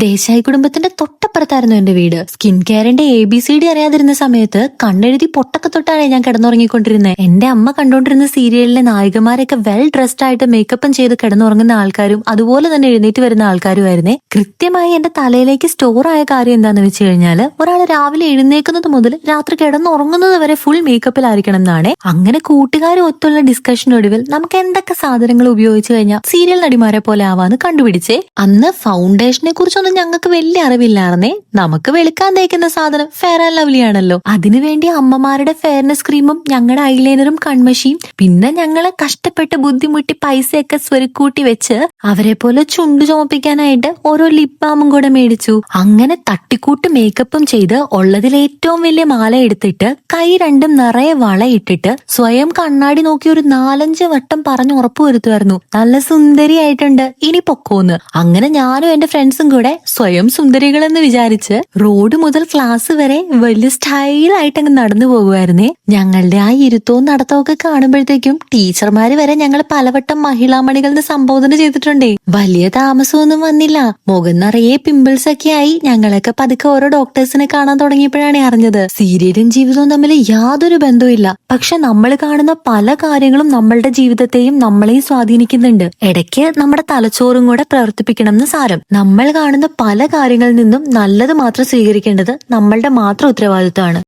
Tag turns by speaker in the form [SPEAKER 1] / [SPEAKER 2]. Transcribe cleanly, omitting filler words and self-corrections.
[SPEAKER 1] ദേശായി കുടുംബത്തിന്റെ തൊട്ടപ്പുറത്തായിരുന്നു എന്റെ വീട്. സ്കിൻ കെയറിന്റെ ABCD അറിയാതിരുന്ന സമയത്ത് കണ്ണെഴുതി പൊട്ടൊക്കെ തൊട്ടാണ് ഞാൻ കിടന്നുറങ്ങിക്കൊണ്ടിരുന്നത്. എന്റെ അമ്മ കണ്ടോണ്ടിരുന്ന സീരിയലിലെ നായികമാരൊക്കെ വെൽ ഡ്രസ്ഡ് ആയിട്ട് മേക്കപ്പും ചെയ്ത് കിടന്നുറങ്ങുന്ന ആൾക്കാരും അതുപോലെ തന്നെ എഴുന്നേറ്റ് വരുന്ന ആൾക്കാരുമായിരുന്നേ. കൃത്യമായി എന്റെ തലയിലേക്ക് സ്റ്റോർ ആയ കാര്യം എന്താന്ന് വെച്ച് കഴിഞ്ഞാല് ഒരാൾ രാവിലെ എഴുന്നേക്കുന്നത് മുതൽ രാത്രി കിടന്നുറങ്ങുന്നത് വരെ ഫുൾ മേക്കപ്പിലായിരിക്കണം എന്നാണ്. അങ്ങനെ കൂട്ടുകാരും ഒത്തുള്ള ഡിസ്കഷനൊടുവിൽ നമുക്ക് എന്തൊക്കെ സാധനങ്ങൾ ഉപയോഗിച്ച് കഴിഞ്ഞാൽ സീരിയൽ നടിമാരെ പോലെ ആവാന്ന് കണ്ടുപിടിച്ചേ. അന്ന് ഫൗണ്ടേഷനെ കുറിച്ചൊന്നും ഞങ്ങൾക്ക് വലിയ അറിവില്ലായിരുന്നേ. നമുക്ക് വെളുക്കാൻ തേക്കുന്ന സാധനം ഫെയർ ആൻഡ് ലവ്ലി ആണല്ലോ. അതിനുവേണ്ടി അമ്മമാരുടെ ഫെയർനെസ് ക്രീമും ഞങ്ങളുടെ ഐലൈനറും കൺമഷിയും പിന്നെ ഞങ്ങളെ കഷ്ടപ്പെട്ട് ബുദ്ധിമുട്ടി പൈസയൊക്കെ സ്വരുക്കൂട്ടി വെച്ച് അവരെ പോലെ ചുണ്ടു ചുമപ്പിക്കാനായിട്ട് ഓരോ ലിപ് ബാമും കൂടെ മേടിച്ചു. അങ്ങനെ തട്ടിക്കൂട്ട് മേക്കപ്പും ചെയ്ത് ഉള്ളതിൽ ഏറ്റവും വലിയ മാല എടുത്തിട്ട് കൈ രണ്ടും നിറയെ വളയിട്ടിട്ട് സ്വയം കണ്ണാടി നോക്കി ഒരു 4-5 വട്ടം പറഞ്ഞു ഉറപ്പുവരുത്തുമായിരുന്നു, നല്ല സുന്ദരിയായിട്ടുണ്ട്, ഇനി പൊക്കോന്ന്. അങ്ങനെ ഞാനും എന്റെ ഫ്രണ്ട്സും കൂടെ സ്വയം സുന്ദരികളെന്ന് വിചാരിച്ച് റോഡ് മുതൽ ക്ലാസ് വരെ വലിയ സ്റ്റൈലായിട്ട് അങ്ങ് നടന്നു പോകുമായിരുന്നേ. ഞങ്ങളുടെ ആ ഇരുത്തവും നടത്തവും ഒക്കെ കാണുമ്പോഴത്തേക്കും ടീച്ചർമാര് വരെ ഞങ്ങൾ പലവട്ടം മഹിളാമണികൾ സംബോധന ചെയ്തിട്ടുണ്ടേ. വലിയ താമസമൊന്നും വന്നില്ല. മുഖം നിറയെ പിമ്പിൾസ് ഒക്കെ ആയി ഞങ്ങളൊക്കെ പതുക്കെ ഓരോ ഡോക്ടേഴ്സിനെ കാണാൻ തുടങ്ങിയപ്പോഴാണ് അറിഞ്ഞത് സീരിയലും ജീവിതവും തമ്മിൽ യാതൊരു ബന്ധവുമില്ല. പക്ഷെ നമ്മൾ കാണുന്ന പല കാര്യങ്ങളും നമ്മളുടെ ജീവിതത്തെയും നമ്മളെയും സ്വാധീനിക്കുന്നുണ്ട്. ഇടയ്ക്ക് നമ്മുടെ തലച്ചോറും കൂടെ പ്രവർത്തിപ്പിക്കണം എന്ന് സാരം. നമ്മൾ കാണുന്ന പല കാര്യങ്ങളിൽ നിന്നും നല്ലത് മാത്രം സ്വീകരിക്കേണ്ടത് നമ്മളുടെ മാത്രം ഉത്തരവാദിത്തമാണ്.